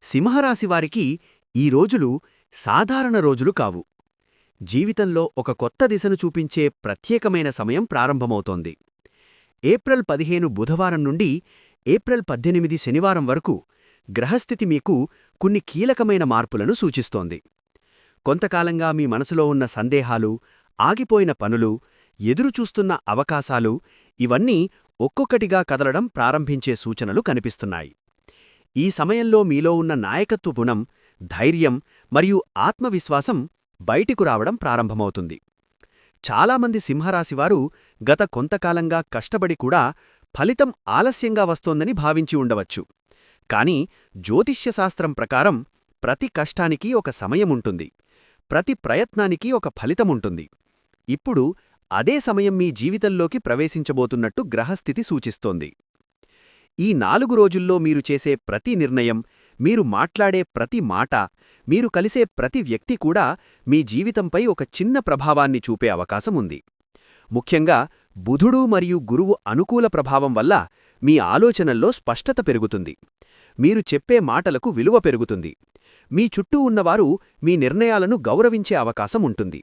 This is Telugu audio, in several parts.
సింహరాశివారికి ఈ రోజులు సాధారణ రోజులు కావు. జీవితంలో ఒక కొత్త దిశను చూపించే ప్రత్యేకమైన సమయం ప్రారంభమవుతోంది. ఏప్రిల్ 15 బుధవారం నుండి ఏప్రిల్ 18 శనివారం వరకు గ్రహస్థితి మీకు కొన్ని కీలకమైన మార్పులను సూచిస్తోంది. కొంతకాలంగా మీ మనసులో ఉన్న సందేహాలు, ఆగిపోయిన పనులు, ఎదురుచూస్తున్న అవకాశాలు ఇవన్నీ ఒక్కొక్కటిగా కదలడం ప్రారంభించే సూచనలు కనిపిస్తున్నాయి. ఈ సమయంలో మీలో ఉన్న నాయకత్వ గుణం, ధైర్యం మరియు ఆత్మవిశ్వాసం బయటికు రావడం ప్రారంభమవుతుంది. చాలామంది సింహరాశివారు గత కొంతకాలంగా కష్టపడి కూడా ఫలితం ఆలస్యంగా వస్తోందని భావించి ఉండవచ్చు. కానీ జ్యోతిష్యశాస్త్రం ప్రకారం ప్రతి కష్టానికి ఒక సమయముంటుంది, ప్రతి ప్రయత్నానికి ఒక ఫలితముంటుంది. ఇప్పుడు అదే సమయం మీ జీవితంలోకి ప్రవేశించబోతున్నట్టు గ్రహస్థితి సూచిస్తోంది. ఈ 4 రోజుల్లో మీరు చేసే ప్రతి నిర్ణయం, మీరు మాట్లాడే ప్రతి మాట, మీరు కలిసే ప్రతి వ్యక్తి కూడా మీ జీవితంపై ఒక చిన్న ప్రభావాన్ని చూపే అవకాశముంది. ముఖ్యంగా బుధుడు మరియు గురువు అనుకూల ప్రభావం వల్ల మీ ఆలోచనల్లో స్పష్టత పెరుగుతుంది. మీరు చెప్పే మాటలకు విలువ పెరుగుతుంది. మీ చుట్టూ ఉన్నవారు మీ నిర్ణయాలను గౌరవించే అవకాశం ఉంటుంది.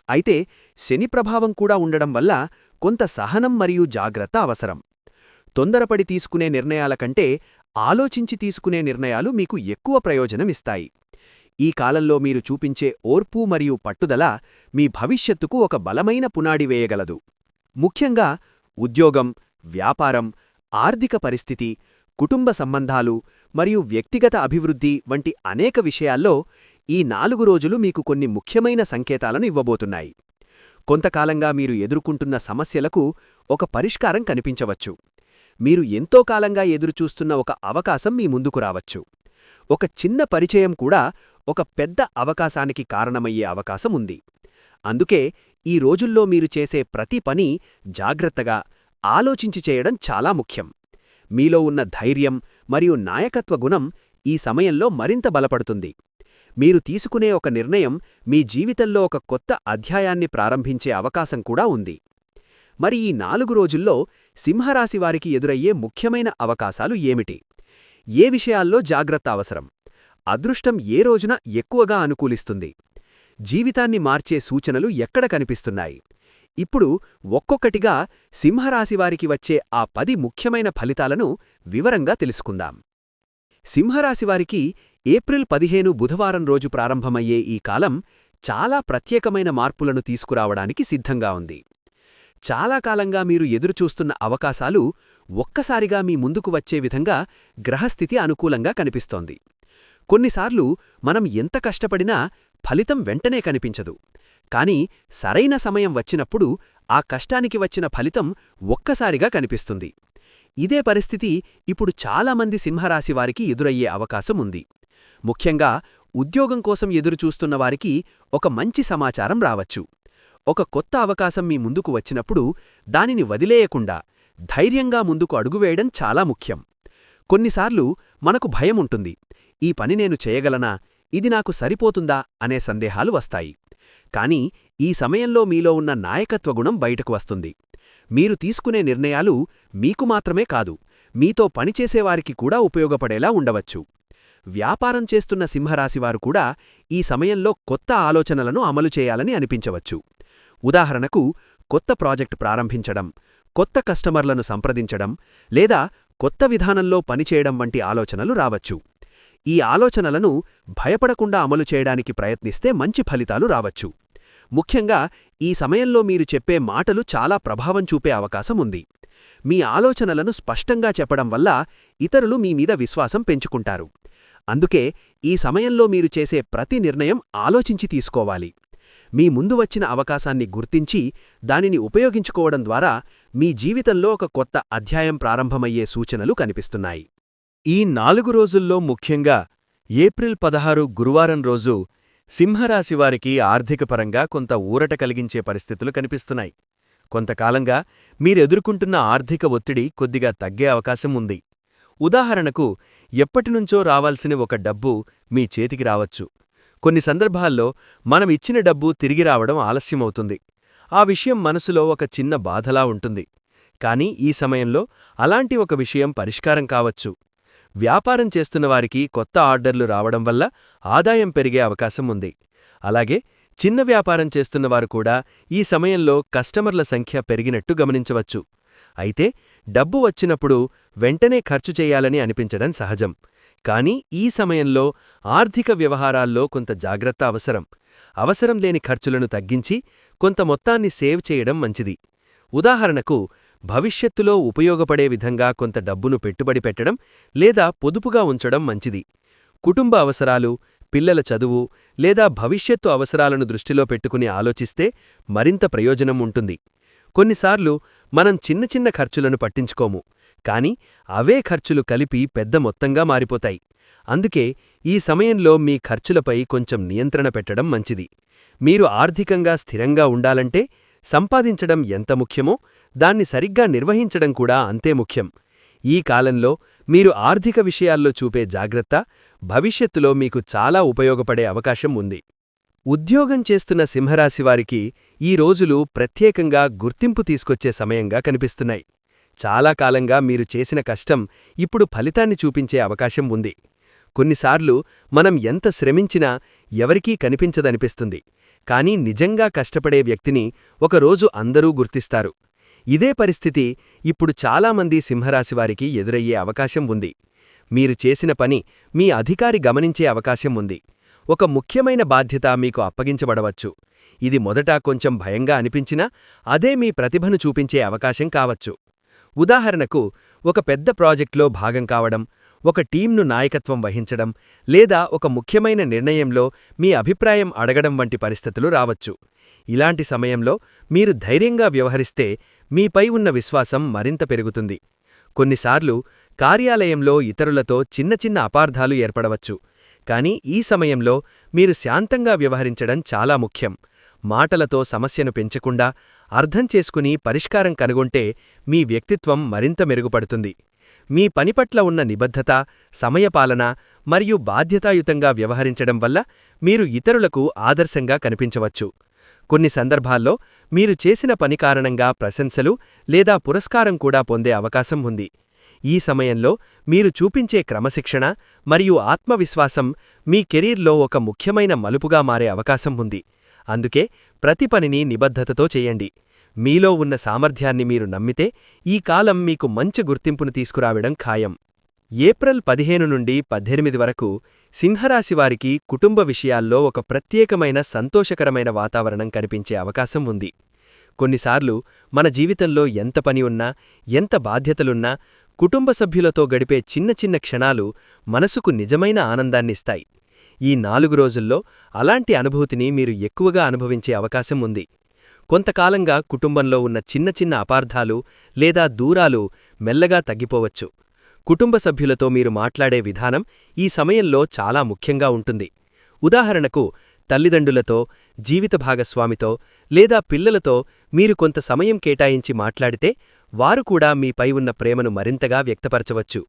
అయితే శని ప్రభావం కూడా ఉండడం వల్ల కొంత సహనం మరియు జాగ్రత్త అవసరం. తొందరపడి తీసుకునే నిర్ణయాల కంటే ఆలోచించి తీసుకునే నిర్ణయాలు మీకు ఎక్కువ ప్రయోజనమిస్తాయి. ఈ కాలంలో మీరు చూపించే ఓర్పు మరియు పట్టుదల మీ భవిష్యత్తుకు ఒక బలమైన పునాడి వేయగలదు. ముఖ్యంగా ఉద్యోగం, వ్యాపారం, ఆర్థిక పరిస్థితి, కుటుంబ సంబంధాలు మరియు వ్యక్తిగత అభివృద్ధి వంటి అనేక విషయాల్లో ఈ 4 రోజులు మీకు కొన్ని ముఖ్యమైన సంకేతాలను ఇవ్వబోతున్నాయి. కొంతకాలంగా మీరు ఎదుర్కొంటున్న సమస్యలకు ఒక పరిష్కారం కనిపించవచ్చు. మీరు ఎంతో కాలంగా ఎదురుచూస్తున్న ఒక అవకాశం మీ ముందుకు రావచ్చు. ఒక చిన్న పరిచయం కూడా ఒక పెద్ద అవకాశానికి కారణమయ్యే అవకాశం ఉంది. అందుకే ఈ రోజుల్లో మీరు చేసే ప్రతి పని జాగ్రత్తగా ఆలోచించి చేయడం చాలా ముఖ్యం. మీలో ఉన్న ధైర్యం మరియు నాయకత్వ గుణం ఈ సమయంలో మరింత బలపడుతుంది. మీరు తీసుకునే ఒక నిర్ణయం మీ జీవితంలో ఒక కొత్త అధ్యాయాన్ని ప్రారంభించే అవకాశం కూడా ఉంది. మరి ఈ 4 రోజుల్లో సింహరాశివారికి ఎదురయ్యే ముఖ్యమైన అవకాశాలు ఏమిటి? ఏ విషయాల్లో జాగ్రత్త అవసరం? అదృష్టం ఏ రోజున ఎక్కువగా అనుకూలిస్తుంది? జీవితాన్ని మార్చే సూచనలు ఎక్కడ కనిపిస్తున్నాయి? ఇప్పుడు ఒక్కొక్కటిగా సింహరాశివారికి వచ్చే ఆ 10 ముఖ్యమైన ఫలితాలను వివరంగా తెలుసుకుందాం. సింహరాశివారికి ఏప్రిల్ 15 బుధవారం రోజు ప్రారంభమయ్యే ఈ కాలం చాలా ప్రత్యేకమైన మార్పులను తీసుకురావడానికి సిద్ధంగా ఉంది. చాలా కాలంగా మీరు ఎదురుచూస్తున్న అవకాశాలు ఒక్కసారిగా మీ ముందుకు వచ్చే విధంగా గ్రహస్థితి అనుకూలంగా కనిపిస్తోంది. కొన్నిసార్లు మనం ఎంత కష్టపడినా ఫలితం వెంటనే కనిపించదు. కానీ సరైన సమయం వచ్చినప్పుడు ఆ కష్టానికి వచ్చిన ఫలితం ఒక్కసారిగా కనిపిస్తుంది. ఇదే పరిస్థితి ఇప్పుడు చాలామంది సింహరాశివారికి ఎదురయ్యే అవకాశం ఉంది. ముఖ్యంగా ఉద్యోగం కోసం ఎదురుచూస్తున్నవారికి ఒక మంచి సమాచారం రావచ్చు. ఒక కొత్త అవకాశం మీ ముందుకు వచ్చినప్పుడు దానిని వదిలేయకుండా ధైర్యంగా ముందుకు అడుగువేయడం చాలా ముఖ్యం. కొన్నిసార్లు మనకు భయముంటుంది. ఈ పని నేను చేయగలనా? ఇది నాకు సరిపోతుందా? అనే సందేహాలు వస్తాయి. కానీ ఈ సమయంలో మీలో ఉన్న నాయకత్వ గుణం బయటకు వస్తుంది. మీరు తీసుకునే నిర్ణయాలు మీకు మాత్రమే కాదు, మీతో పనిచేసేవారికి కూడా ఉపయోగపడేలా ఉండవచ్చు. వ్యాపారం చేస్తున్న సింహరాశివారు కూడా ఈ సమయంలో కొత్త ఆలోచనలను అమలు చేయాలని అనిపించవచ్చు. ఉదాహరణకు కొత్త ప్రాజెక్ట్ ప్రారంభించడం, కొత్త కస్టమర్లను సంప్రదించడం లేదా కొత్త విధానంలో పనిచేయడం వంటి ఆలోచనలు రావచ్చు. ఈ ఆలోచనలను భయపడకుండా అమలు చేయడానికి ప్రయత్నిస్తే మంచి ఫలితాలు రావచ్చు. ముఖ్యంగా ఈ సమయంలో మీరు చెప్పే మాటలు చాలా ప్రభావం చూపే అవకాశం ఉంది. మీ ఆలోచనలను స్పష్టంగా చెప్పడం వల్ల ఇతరులు మీ మీద విశ్వాసం పెంచుకుంటారు. అందుకే ఈ సమయంలో మీరు చేసే ప్రతి నిర్ణయం ఆలోచించి తీసుకోవాలి. మీ ముందు వచ్చిన అవకాశాన్ని గుర్తించి దానిని ఉపయోగించుకోవడం ద్వారా మీ జీవితంలో ఒక కొత్త అధ్యాయం ప్రారంభమయ్యే సూచనలు కనిపిస్తున్నాయి. ఈ 4 రోజుల్లో ముఖ్యంగా ఏప్రిల్ 16 గురువారం రోజు సింహరాశివారికి ఆర్థికపరంగా కొంత ఊరట కలిగించే పరిస్థితులు కనిపిస్తున్నాయి. కొంతకాలంగా మీరెదుర్కొంటున్న ఆర్థిక ఒత్తిడి కొద్దిగా తగ్గే అవకాశం ఉంది. ఉదాహరణకు ఎప్పటినుంచో రావాల్సిన ఒక డబ్బు మీ చేతికి రావచ్చు. కొన్ని సందర్భాల్లో మనం ఇచ్చిన డబ్బు తిరిగి రావడం ఆలస్యమవుతుంది. ఆ విషయం మనసులో ఒక చిన్న బాధలా ఉంటుంది. కానీ ఈ సమయంలో అలాంటి ఒక విషయం పరిష్కారం కావచ్చు. వ్యాపారం చేస్తున్నవారికి కొత్త ఆర్డర్లు రావడం వల్ల ఆదాయం పెరిగే అవకాశం ఉంది. అలాగే చిన్న వ్యాపారం చేస్తున్నవారు కూడా ఈ సమయంలో కస్టమర్ల సంఖ్య పెరిగినట్టు గమనించవచ్చు. అయితే డబ్బు వచ్చినప్పుడు వెంటనే ఖర్చు చేయాలని అనిపించడం సహజం. కానీ ఈ సమయంలో ఆర్థిక వ్యవహారాల్లో కొంత జాగ్రత్త అవసరం. అవసరం లేని ఖర్చులను తగ్గించి కొంత మొత్తాన్ని సేవ్ చేయడం మంచిది. ఉదాహరణకు, భవిష్యత్తులో ఉపయోగపడే విధంగా కొంత డబ్బును పెట్టుబడి పెట్టడం లేదా పొదుపుగా ఉంచడం మంచిది. కుటుంబ అవసరాలు, పిల్లల చదువు లేదా భవిష్యత్తు అవసరాలను దృష్టిలో పెట్టుకుని ఆలోచిస్తే మరింత ప్రయోజనం ఉంటుంది. కొన్నిసార్లు మనం చిన్న చిన్న ఖర్చులను పట్టించుకోము, కాని అవే ఖర్చులు కలిపి పెద్ద మొత్తంగా మారిపోతాయి. అందుకే ఈ సమయంలో మీ ఖర్చులపై కొంచెం నియంత్రణ పెట్టడం మంచిది. మీరు ఆర్థికంగా స్థిరంగా ఉండాలంటే సంపాదించడం ఎంత ముఖ్యమో దాన్ని సరిగ్గా నిర్వహించడం కూడా అంతే ముఖ్యం. ఈ కాలంలో మీరు ఆర్థిక విషయాల్లో చూపే జాగ్రత్త భవిష్యత్తులో మీకు చాలా ఉపయోగపడే అవకాశం ఉంది. ఉద్యోగం చేస్తున్న సింహరాశివారికి ఈ రోజులు ప్రత్యేకంగా గుర్తింపు తీసుకొచ్చే సమయంగా కనిపిస్తున్నాయి. చాలా కాలంగా మీరు చేసిన కష్టం ఇప్పుడు ఫలితాన్ని చూపించే అవకాశం ఉంది. కొన్నిసార్లు మనం ఎంత శ్రమించినా ఎవరికీ కనిపించదనిపిస్తుంది. కానీ నిజంగా కష్టపడే వ్యక్తిని ఒకరోజు అందరూ గుర్తిస్తారు. ఇదే పరిస్థితి ఇప్పుడు చాలామంది సింహరాశివారికి ఎదురయ్యే అవకాశం ఉంది. మీరు చేసిన పని మీ అధికారి గమనించే అవకాశం ఉంది. ఒక ముఖ్యమైన బాధ్యత మీకు అప్పగించబడవచ్చు. ఇది మొదట కొంచెం భయంగా అనిపించినా అదే మీ ప్రతిభను చూపించే అవకాశం కావచ్చు. ఉదాహరణకు, ఒక పెద్ద ప్రాజెక్ట్లో భాగం కావడం, ఒక టీంను నాయకత్వం వహించడం లేదా ఒక ముఖ్యమైన నిర్ణయంలో మీ అభిప్రాయం అడగడం వంటి పరిస్థితులు రావచ్చు. ఇలాంటి సమయంలో మీరు ధైర్యంగా వ్యవహరిస్తే మీపై ఉన్న విశ్వాసం మరింత పెరుగుతుంది. కొన్నిసార్లు కార్యాలయంలో ఇతరులతో చిన్న చిన్న అపార్థాలు ఏర్పడవచ్చు. కానీ ఈ సమయంలో మీరు శాంతంగా వ్యవహరించడం చాలా ముఖ్యం. మాటలతో సమస్యను పెంచకుండా అర్థం చేసుకుని పరిష్కారం కనుగొంటే మీ వ్యక్తిత్వం మరింత మెరుగుపడుతుంది. మీ పనిపట్ల ఉన్న నిబద్ధత, సమయపాలన మరియు బాధ్యతాయుతంగా వ్యవహరించడం వల్ల మీరు ఇతరులకు ఆదర్శంగా కనిపించవచ్చు. కొన్ని సందర్భాల్లో మీరు చేసిన పని కారణంగా ప్రశంసలు లేదా పురస్కారం కూడా పొందే అవకాశం ఉంది. ఈ సమయంలో మీరు చూపించే క్రమశిక్షణ మరియు ఆత్మవిశ్వాసం మీ కెరీర్లో ఒక ముఖ్యమైన మలుపుగా మారే అవకాశం ఉంది. అందుకే ప్రతి పనిని నిబద్ధతతో చేయండి. మీలో ఉన్న సామర్థ్యాన్ని మీరు నమ్మితే ఈ కాలం మీకు మంచి గుర్తింపును తీసుకురావడం ఖాయం. ఏప్రిల్ 15 నుండి 18 వరకు సింహరాశివారికి కుటుంబ విషయాల్లో ఒక ప్రత్యేకమైన సంతోషకరమైన వాతావరణం కనిపించే అవకాశం ఉంది. కొన్నిసార్లు మన జీవితంలో ఎంత పని ఉన్నా, ఎంత బాధ్యతలున్నా, కుటుంబ సభ్యులతో గడిపే చిన్న చిన్న క్షణాలు మనసుకు నిజమైన ఆనందాన్నిస్తాయి. ఈ 4 రోజుల్లో అలాంటి అనుభూతిని మీరు ఎక్కువగా అనుభవించే అవకాశం ఉంది. కొంతకాలంగా కుటుంబంలో ఉన్న చిన్న చిన్న అపార్థాలు లేదా దూరాలు మెల్లగా తగ్గిపోవచ్చు. కుటుంబ సభ్యులతో మీరు మాట్లాడే విధానం ఈ సమయంలో చాలా ముఖ్యంగా ఉంటుంది. ఉదాహరణకు, తల్లిదండ్రులతో, జీవిత భాగస్వామితో లేదా పిల్లలతో మీరు కొంత సమయం కేటాయించి మాట్లాడితే వారు కూడా మీపై ఉన్న ప్రేమను మరింతగా వ్యక్తపరచవచ్చు.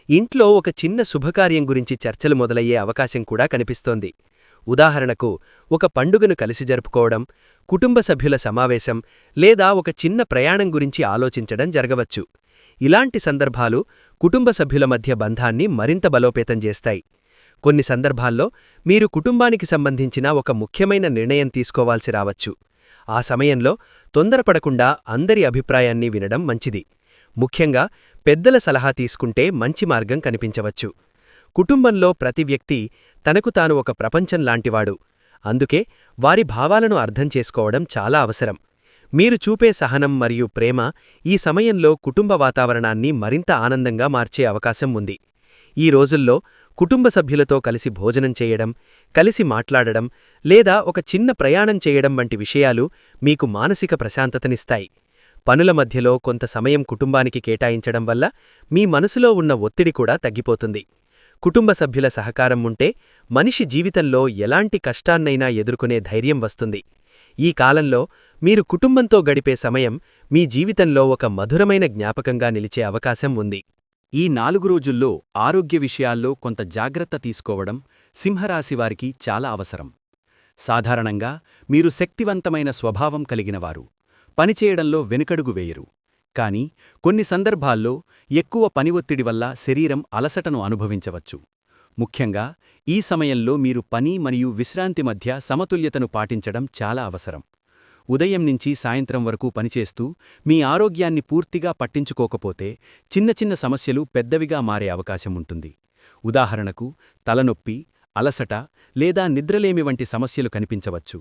ఇంట్లో ఒక చిన్న శుభకార్యం గురించి చర్చలు మొదలయ్యే అవకాశం కూడా కనిపిస్తోంది. ఉదాహరణకు, ఒక పండుగను కలిసి జరుపుకోవడం, కుటుంబ సభ్యుల సమావేశం లేదా ఒక చిన్న ప్రయాణం గురించి ఆలోచించడం జరగవచ్చు. ఇలాంటి సందర్భాలు కుటుంబ సభ్యుల మధ్య బంధాన్ని మరింత బలోపేతం చేస్తాయి. కొన్ని సందర్భాల్లో మీరు కుటుంబానికి సంబంధించిన ఒక ముఖ్యమైన నిర్ణయం తీసుకోవాల్సి రావచ్చు. ఆ సమయంలో తొందరపడకుండా అందరి అభిప్రాయాన్ని వినడం మంచిది. ముఖ్యంగా పెద్దల సలహా తీసుకుంటే మంచి మార్గం కనిపించవచ్చు. కుటుంబంలో ప్రతి వ్యక్తి తనకు తాను ఒక ప్రపంచం లాంటివాడు. అందుకే వారి భావాలను అర్థం చేసుకోవడం చాలా అవసరం. మీరు చూపే సహనం మరియు ప్రేమ ఈ సమయంలో కుటుంబ వాతావరణాన్ని మరింత ఆనందంగా మార్చే అవకాశం ఉంది. ఈ రోజుల్లో కుటుంబ సభ్యులతో కలిసి భోజనం చేయడం, కలిసి మాట్లాడడం లేదా ఒక చిన్న ప్రయాణం చేయడం వంటి విషయాలు మీకు మానసిక ప్రశాంతతనిస్తాయి. పనుల మధ్యలో కొంత సమయం కుటుంబానికి కేటాయించడం వల్ల మీ మనసులో ఉన్న ఒత్తిడి కూడా తగ్గిపోతుంది. కుటుంబ సభ్యుల సహకారం ఉంటే మనిషి జీవితంలో ఎలాంటి కష్టాన్నైనా ఎదుర్కొనే ధైర్యం వస్తుంది. ఈ కాలంలో మీరు కుటుంబంతో గడిపే సమయం మీ జీవితంలో ఒక మధురమైన జ్ఞాపకంగా నిలిచే అవకాశం ఉంది. ఈ 4 రోజుల్లో ఆరోగ్య విషయాల్లో కొంత జాగ్రత్త తీసుకోవడం సింహరాశివారికి చాలా అవసరం. సాధారణంగా మీరు శక్తివంతమైన స్వభావం కలిగినవారు. పనిచేయడంలో వెనుకడుగు వేయరు. కానీ కొన్ని సందర్భాల్లో ఎక్కువ పని ఒత్తిడి వల్ల శరీరం అలసటను అనుభవించవచ్చు. ముఖ్యంగా ఈ సమయంలో మీరు పని మరియు విశ్రాంతి మధ్య సమతుల్యతను పాటించడం చాలా అవసరం. ఉదయం నుంచి సాయంత్రం వరకు పనిచేస్తూ మీ ఆరోగ్యాన్ని పూర్తిగా పట్టించుకోకపోతే చిన్న చిన్న సమస్యలు పెద్దవిగా మారే అవకాశం ఉంటుంది. ఉదాహరణకు తలనొప్పి, అలసట లేదా నిద్రలేమి వంటి సమస్యలు కనిపించవచ్చు.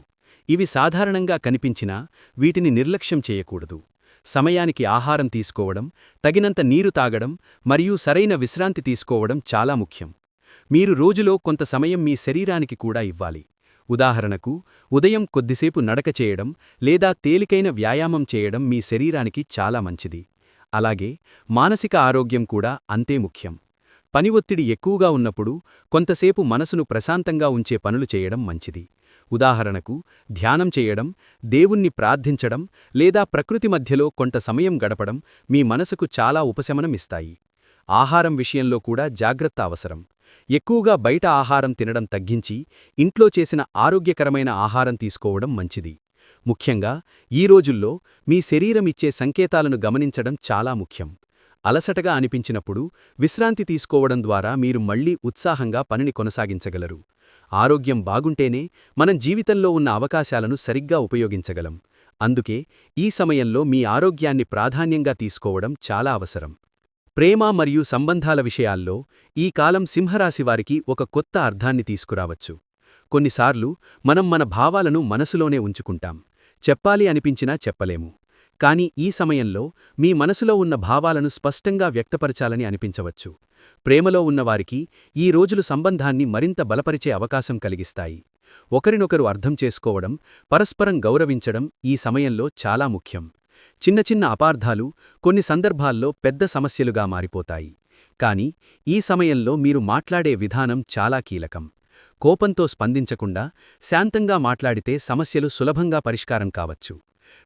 ఇవి సాధారణంగా కనిపించినా వీటిని నిర్లక్ష్యం చేయకూడదు. సమయానికి ఆహారం తీసుకోవడం, తగినంత నీరు తాగడం మరియు సరైన విశ్రాంతి తీసుకోవడం చాలా ముఖ్యం. మీరు రోజులో కొంత సమయం మీ శరీరానికి కూడా ఇవ్వాలి. ఉదాహరణకు ఉదయం కొద్దిసేపు నడక చేయడం లేదా తేలికైన వ్యాయామం చేయడం మీ శరీరానికి చాలా మంచిది. అలాగే మానసిక ఆరోగ్యం కూడా అంతే ముఖ్యం. పని ఒత్తిడి ఎక్కువగా ఉన్నప్పుడు కొంతసేపు మనసును ప్రశాంతంగా ఉంచే పనులు చేయడం మంచిది. ఉదాహరణకు ధ్యానం చేయడం, దేవుణ్ణి ప్రార్థించడం లేదా ప్రకృతి మధ్యలో కొంత సమయం గడపడం మీ మనసుకు చాలా ఉపశమనమిస్తాయి. ఆహారం విషయంలో కూడా జాగ్రత్త అవసరం. ఎక్కువగా బయట ఆహారం తినడం తగ్గించి ఇంట్లో చేసిన ఆరోగ్యకరమైన ఆహారం తీసుకోవడం మంచిది. ముఖ్యంగా ఈ రోజుల్లో మీ శరీరం ఇచ్చే సంకేతాలను గమనించడం చాలా ముఖ్యం. అలసటగా అనిపించినప్పుడు విశ్రాంతి తీసుకోవడం ద్వారా మీరు మళ్లీ ఉత్సాహంగా పనిని కొనసాగించగలరు. ఆరోగ్యం బాగుంటేనే మనం జీవితంలో ఉన్న అవకాశాలను సరిగ్గా ఉపయోగించగలం. అందుకే ఈ సమయంలో మీ ఆరోగ్యాన్ని ప్రాధాన్యంగా తీసుకోవడం చాలా అవసరం. ప్రేమ మరియు సంబంధాల విషయాల్లో ఈ కాలం సింహరాశివారికి ఒక కొత్త అర్థాన్ని తీసుకురావచ్చు. కొన్నిసార్లు మనం మన భావాలను మనసులోనే ఉంచుకుంటాం. చెప్పాలి అనిపించినా చెప్పలేము. కానీ ఈ సమయంలో మీ మనసులో ఉన్న భావాలను స్పష్టంగా వ్యక్తపరచాలని అనిపించవచ్చు. ప్రేమలో ఉన్నవారికి ఈ రోజులు సంబంధాన్ని మరింత బలపరిచే అవకాశం కలిగిస్తాయి. ఒకరినొకరు అర్థం చేసుకోవడం, పరస్పరం గౌరవించడం ఈ సమయంలో చాలా ముఖ్యం. చిన్న చిన్న అపార్థాలు కొన్ని సందర్భాల్లో పెద్ద సమస్యలుగా మారిపోతాయి. కానీ ఈ సమయంలో మీరు మాట్లాడే విధానం చాలా కీలకం. కోపంతో స్పందించకుండా శాంతంగా మాట్లాడితే సమస్యలు సులభంగా పరిష్కారం కావచ్చు.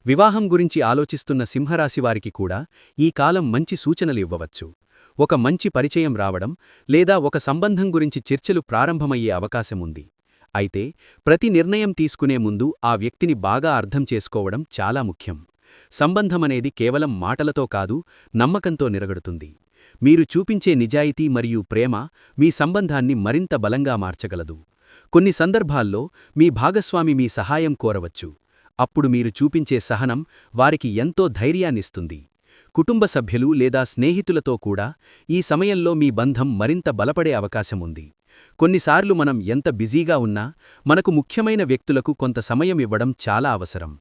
వివాహం గురించి ఆలోచిస్తున్న సింహరాశివారికి కూడా ఈ కాలం మంచి సూచనలు ఇవ్వవచ్చు. ఒక మంచి పరిచయం రావడం లేదా ఒక సంబంధం గురించి చర్చలు ప్రారంభమయ్యే అవకాశముంది. అయితే ప్రతి నిర్ణయం తీసుకునే ముందు ఆ వ్యక్తిని బాగా అర్థం చేసుకోవడం చాలా ముఖ్యం. సంబంధమనేది కేవలం మాటలతో కాదు, నమ్మకంతో నిలబడుతుంది. మీరు చూపించే నిజాయితీ మరియు ప్రేమ మీ సంబంధాన్ని మరింత బలంగా మార్చగలదు. కొన్ని సందర్భాల్లో మీ భాగస్వామి మీ సహాయం కోరవచ్చు. అప్పుడు మీరు చూపించే సహనం వారికి ఎంతో ధైర్యాన్నిస్తుంది. కుటుంబ సభ్యులు లేదా స్నేహితులతో కూడా ఈ సమయంలో మీ బంధం మరింత బలపడే అవకాశముంది. కొన్నిసార్లు మనం ఎంత బిజీగా ఉన్నా మనకు ముఖ్యమైన వ్యక్తులకు కొంత సమయం ఇవ్వడం చాలా అవసరం.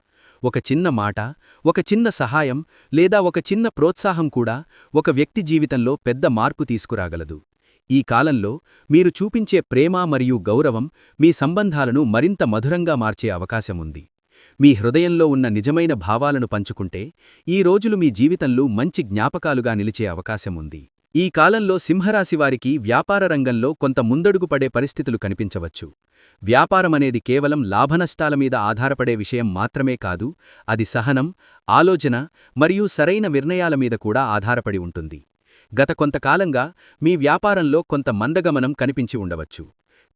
ఒక చిన్న మాట, ఒక చిన్న సహాయం లేదా ఒక చిన్న ప్రోత్సాహం కూడా ఒక వ్యక్తి జీవితంలో పెద్ద మార్పు తీసుకురాగలదు. ఈ కాలంలో మీరు చూపించే ప్రేమ మరియు గౌరవం మీ సంబంధాలను మరింత మధురంగా మార్చే అవకాశముంది. మీ హృదయంలో ఉన్న నిజమైన భావాలను పంచుకుంటే ఈ రోజులు మీ జీవితంలో మంచి జ్ఞాపకాలుగా నిలిచే అవకాశముంది. ఈ కాలంలో సింహరాశివారికి వ్యాపార రంగంలో కొంత ముందడుగు పడే పరిస్థితులు కనిపించవచ్చు. వ్యాపారమనేది కేవలం లాభనష్టాల మీద ఆధారపడే విషయం మాత్రమే కాదు, అది సహనం, ఆలోచన మరియు సరైన నిర్ణయాల మీద కూడా ఆధారపడి ఉంటుంది. గత కొంతకాలంగా మీ వ్యాపారంలో కొంత మందగమనం కనిపించి ఉండవచ్చు.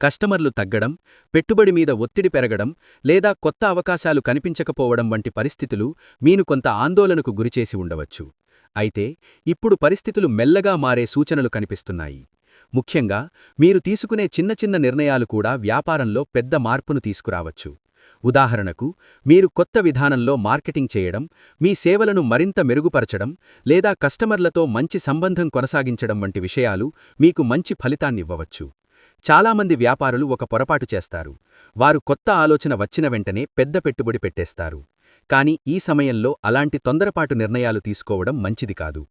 కస్టమర్లు తగ్గడం, పెట్టుబడి మీద ఒత్తిడి పెరగడం లేదా కొత్త అవకాశాలు కనిపించకపోవడం వంటి పరిస్థితులు మీను కొంత ఆందోళనకు గురిచేసి ఉండవచ్చు. అయితే ఇప్పుడు పరిస్థితులు మెల్లగా మారే సూచనలు కనిపిస్తున్నాయి. ముఖ్యంగా మీరు తీసుకునే చిన్న చిన్న నిర్ణయాలు కూడా వ్యాపారంలో పెద్ద మార్పును తీసుకురావచ్చు. ఉదాహరణకు మీరు కొత్త విధానంలో మార్కెటింగ్ చేయడం, మీ సేవలను మరింత మెరుగుపరచడం లేదా కస్టమర్లతో మంచి సంబంధం కొనసాగించడం వంటి విషయాలు మీకు మంచి ఫలితాన్నివ్వవచ్చు. చాలామంది వ్యాపారులు ఒక పొరపాటు చేస్తారు. వారు కొత్త ఆలోచన వచ్చిన వెంటనే పెద్ద పెట్టుబడి పెట్టేస్తారు. కానీ ఈ సమయంలో అలాంటి తొందరపాటు నిర్ణయాలు తీసుకోవడం మంచిది కాదు.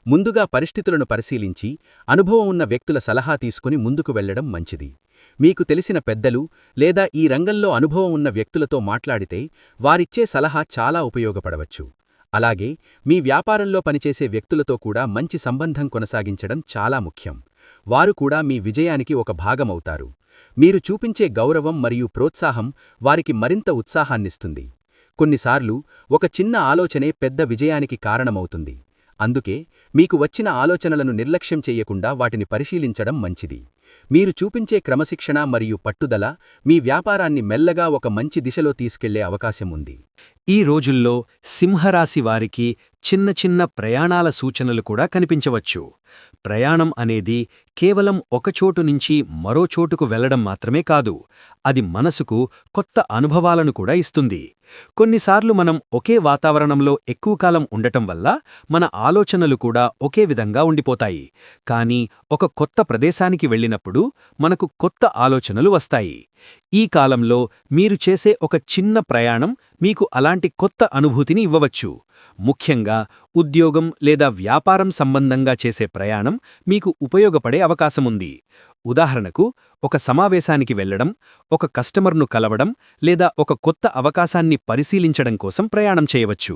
ముందుగా పరిస్థితులను పరిశీలించి అనుభవం ఉన్న వ్యక్తుల సలహా తీసుకుని ముందుకు వెళ్లడం మంచిది. మీకు తెలిసిన పెద్దలు లేదా ఈ రంగంలో అనుభవం ఉన్న వ్యక్తులతో మాట్లాడితే వారిచ్చే సలహా చాలా ఉపయోగపడవచ్చు. అలాగే మీ వ్యాపారంలో పనిచేసే వ్యక్తులతో కూడా మంచి సంబంధం కొనసాగించడం చాలా ముఖ్యం. వారు కూడా మీ విజయానికి ఒక భాగమవుతారు. మీరు చూపించే గౌరవం మరియు ప్రోత్సాహం వారికి మరింత ఉత్సాహాన్నిస్తుంది. కొన్నిసార్లు ఒక చిన్న ఆలోచనే పెద్ద విజయానికి కారణమవుతుంది. అందుకే మీకు వచ్చిన ఆలోచనలను నిర్లక్ష్యం చెయ్యకుండా వాటిని పరిశీలించడం మంచిది. మీరు చూపించే క్రమశిక్షణ మరియు పట్టుదల మీ వ్యాపారాన్ని మెల్లగా ఒక మంచి దిశలో తీసుకెళ్లే అవకాశం ఉంది. ఈ రోజుల్లో సింహరాశి వారికి చిన్న చిన్న ప్రయాణాల సూచనలు కూడా కనిపించవచ్చు. ప్రయాణం అనేది కేవలం ఒక చోటు నుంచి మరో చోటుకు వెళ్లడం మాత్రమే కాదు, అది మనసుకు కొత్త అనుభవాలను కూడా ఇస్తుంది. కొన్నిసార్లు మనం ఒకే వాతావరణంలో ఎక్కువ కాలం ఉండటం వల్ల మన ఆలోచనలు కూడా ఒకే విధంగా ఉండిపోతాయి. కానీ ఒక కొత్త ప్రదేశానికి వెళ్ళినప్పుడు మనకు కొత్త ఆలోచనలు వస్తాయి. ఈ కాలంలో మీరు చేసే ఒక చిన్న ప్రయాణం మీకు అలాంటి కొత్త అనుభూతిని ఇవ్వవచ్చు. ముఖ్యంగా ఉద్యోగం లేదా వ్యాపారం సంబంధంగా చేసే ప్రయాణం మీకు ఉపయోగపడే అవకాశముంది. ఉదాహరణకు, ఒక సమావేశానికి వెళ్లడం, ఒక కస్టమర్ను కలవడం లేదా ఒక కొత్త అవకాశాన్ని పరిశీలించడం కోసం ప్రయాణం చేయవచ్చు.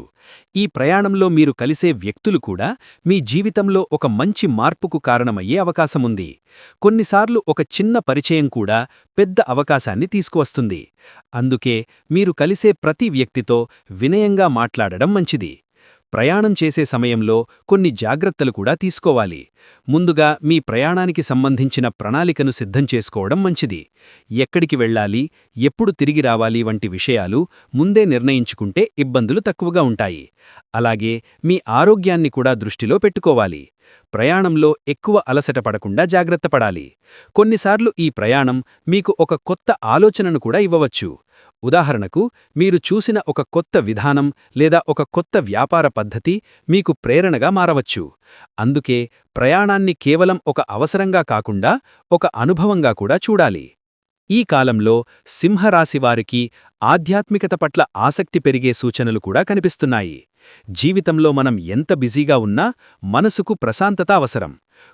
ఈ ప్రయాణంలో మీరు కలిసే వ్యక్తులు కూడా మీ జీవితంలో ఒక మంచి మార్పుకు కారణమయ్యే అవకాశముంది. కొన్నిసార్లు ఒక చిన్న పరిచయం కూడా పెద్ద అవకాశాన్ని తీసుకువస్తుంది. అందుకే మీరు కలిసే ప్రతి వ్యక్తితో వినయంగా మాట్లాడడం మంచిది. ప్రయాణం చేసే సమయంలో కొన్ని జాగ్రత్తలు కూడా తీసుకోవాలి. ముందుగా మీ ప్రయాణానికి సంబంధించిన ప్రణాళికను సిద్ధం చేసుకోవడం మంచిది. ఎక్కడికి వెళ్ళాలి, ఎప్పుడు తిరిగి రావాలి వంటి విషయాలు ముందే నిర్ణయించుకుంటే ఇబ్బందులు తక్కువగా ఉంటాయి. అలాగే మీ ఆరోగ్యాన్ని కూడా దృష్టిలో పెట్టుకోవాలి. ప్రయాణంలో ఎక్కువ అలసట పడకుండా జాగ్రత్త పడాలి. కొన్నిసార్లు ఈ ప్రయాణం మీకు ఒక కొత్త ఆలోచనను కూడా ఇవ్వవచ్చు. ఉదాహరణకు, మీరు చూసిన ఒక కొత్త విధానం లేదా ఒక కొత్త వ్యాపార పద్ధతి మీకు ప్రేరణగా మారవచ్చు. అందుకే ప్రయాణాన్ని కేవలం ఒక అవసరంగా కాకుండా ఒక అనుభవంగా కూడా చూడాలి. ఈ కాలంలో సింహరాశివారికి ఆధ్యాత్మికత పట్ల ఆసక్తి పెరిగే సూచనలు కూడా కనిపిస్తున్నాయి. జీవితంలో మనం ఎంత బిజీగా ఉన్నా మనసుకు ప్రశాంతత అవసరం.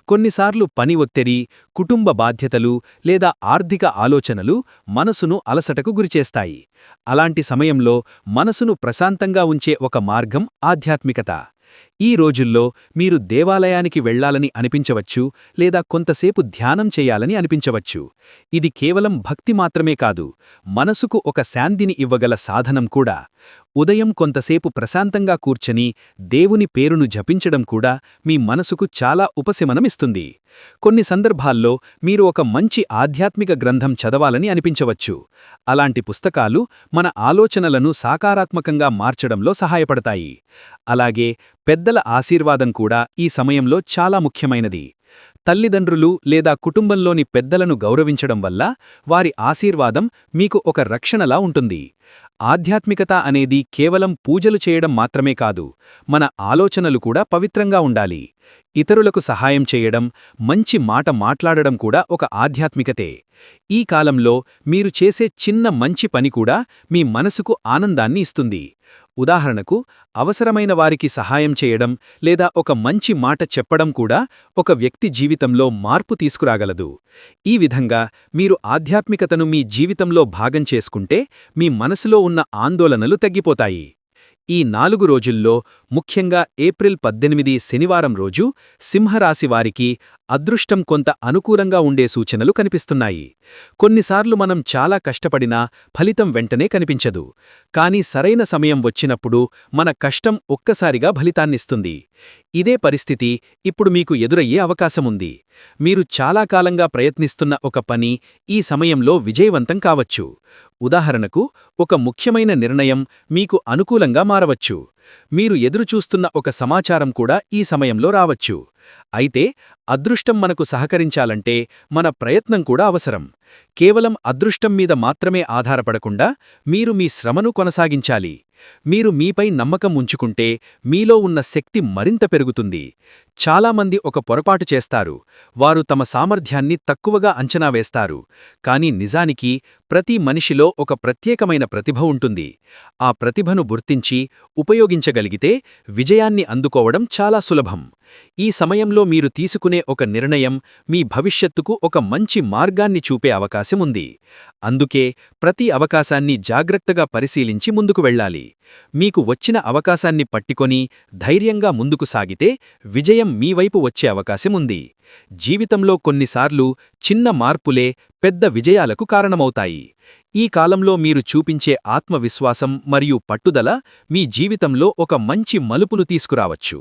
కొన్నిసార్లు పని ఒత్తిడి, కుటుంబ బాధ్యతలు లేదా ఆర్థిక ఆలోచనలు మనసును అలసటకు గురిచేస్తాయి. అలాంటి సమయంలో మనసును ప్రశాంతంగా ఉంచే ఒక మార్గం ఆధ్యాత్మికత. ఈ రోజుల్లో మీరు దేవాలయానికి వెళ్లాలని అనిపించవచ్చు లేదా కొంతసేపు ధ్యానం చేయాలని అనిపించవచ్చు. ఇది కేవలం భక్తి మాత్రమే కాదు, మనసుకు ఒక శాంతిని ఇవ్వగల సాధనం కూడా. ఉదయం కొంతసేపు ప్రశాంతంగా కూర్చొని దేవుని పేరును జపించడం కూడా మీ మనసుకు చాలా ఉపశమనమిస్తుంది. కొన్ని సందర్భాల్లో మీరు ఒక మంచి ఆధ్యాత్మిక గ్రంథం చదవాలని అనిపించవచ్చు. అలాంటి పుస్తకాలు మన ఆలోచనలను సకారాత్మకంగా మార్చడంలో సహాయపడతాయి. అలాగే పెద్దల ఆశీర్వాదం కూడా ఈ సమయంలో చాలా ముఖ్యమైనది. తల్లిదండ్రులు లేదా కుటుంబంలోని పెద్దలను గౌరవించడం వల్ల వారి ఆశీర్వాదం మీకు ఒక రక్షణలా ఉంటుంది. ఆధ్యాత్మికత అనేది కేవలం పూజలు చేయడం మాత్రమే కాదు, మన ఆలోచనలు కూడా పవిత్రంగా ఉండాలి. ఇతరులకు సహాయం చేయడం, మంచి మాట మాట్లాడడం కూడా ఒక ఆధ్యాత్మికతే. ఈ కాలంలో మీరు చేసే చిన్న మంచి పని కూడా మీ మనసుకు ఆనందాన్ని ఇస్తుంది. ఉదాహరణకు, అవసరమైన వారికి సహాయం చేయడం లేదా ఒక మంచి మాట చెప్పడం కూడా ఒక వ్యక్తి జీవితంలో మార్పు తీసుకురాగలదు. ఈ విధంగా మీరు ఆధ్యాత్మికతను మీ జీవితంలో భాగం చేసుకుంటే మీ మనసులో ఉన్న ఆందోళనలు తగ్గిపోతాయి. ఈ 4 రోజుల్లో ముఖ్యంగా ఏప్రిల్ 18 శనివారం రోజు సింహరాశివారికి అదృష్టం కొంత అనుకూలంగా ఉండే సూచనలు కనిపిస్తున్నాయి. కొన్నిసార్లు మనం చాలా కష్టపడినా ఫలితం వెంటనే కనిపించదు. కానీ సరైన సమయం వచ్చినప్పుడు మన కష్టం ఒక్కసారిగా ఫలితాన్నిస్తుంది. ఇదే పరిస్థితి ఇప్పుడు మీకు ఎదురయ్యే అవకాశముంది. మీరు చాలా కాలంగా ప్రయత్నిస్తున్న ఒక పని ఈ సమయంలో విజయవంతం కావచ్చు. ఉదాహరణకు, ఒక ముఖ్యమైన నిర్ణయం మీకు అనుకూలంగా మారవచ్చు. మీరు ఎదురుచూస్తున్న ఒక సమాచారం కూడా ఈ సమయంలో రావచ్చు. అయితే అదృష్టం మనకు సహకరించాలంటే మన ప్రయత్నం కూడా అవసరం. కేవలం అదృష్టం మీద మాత్రమే ఆధారపడకుండా మీరు మీ శ్రమను కొనసాగించాలి. మీరు మీపై నమ్మకం ఉంచుకుంటే మీలో ఉన్న శక్తి మరింత పెరుగుతుంది. చాలామంది ఒక పొరపాటు చేస్తారు. వారు తమ సామర్థ్యాన్ని తక్కువగా అంచనా వేస్తారు. కానీ నిజానికి ప్రతి మనిషిలో ఒక ప్రత్యేకమైన ప్రతిభ ఉంటుంది. ఆ ప్రతిభను గుర్తించి ఉపయోగించగలిగితే విజయాన్ని అందుకోవడం చాలా సులభం. ఈ సమయంలో మీరు తీసుకునే ఒక నిర్ణయం మీ భవిష్యత్తుకు ఒక మంచి మార్గాన్ని చూపే అవకాశముంది. అందుకే ప్రతి అవకాశాన్ని జాగ్రత్తగా పరిశీలించి ముందుకు వెళ్ళాలి. మీకు వచ్చిన అవకాశాన్ని పట్టుకొని ధైర్యంగా ముందుకు సాగితే విజయం మీ వైపు వచ్చే అవకాశముంది. జీవితంలో కొన్నిసార్లు చిన్న మార్పులే పెద్ద విజయాలకు కారణమవుతాయి. ఈ కాలంలో మీరు చూపించే ఆత్మవిశ్వాసం మరియు పట్టుదల మీ జీవితంలో ఒక మంచి మలుపును తీసుకురావచ్చు.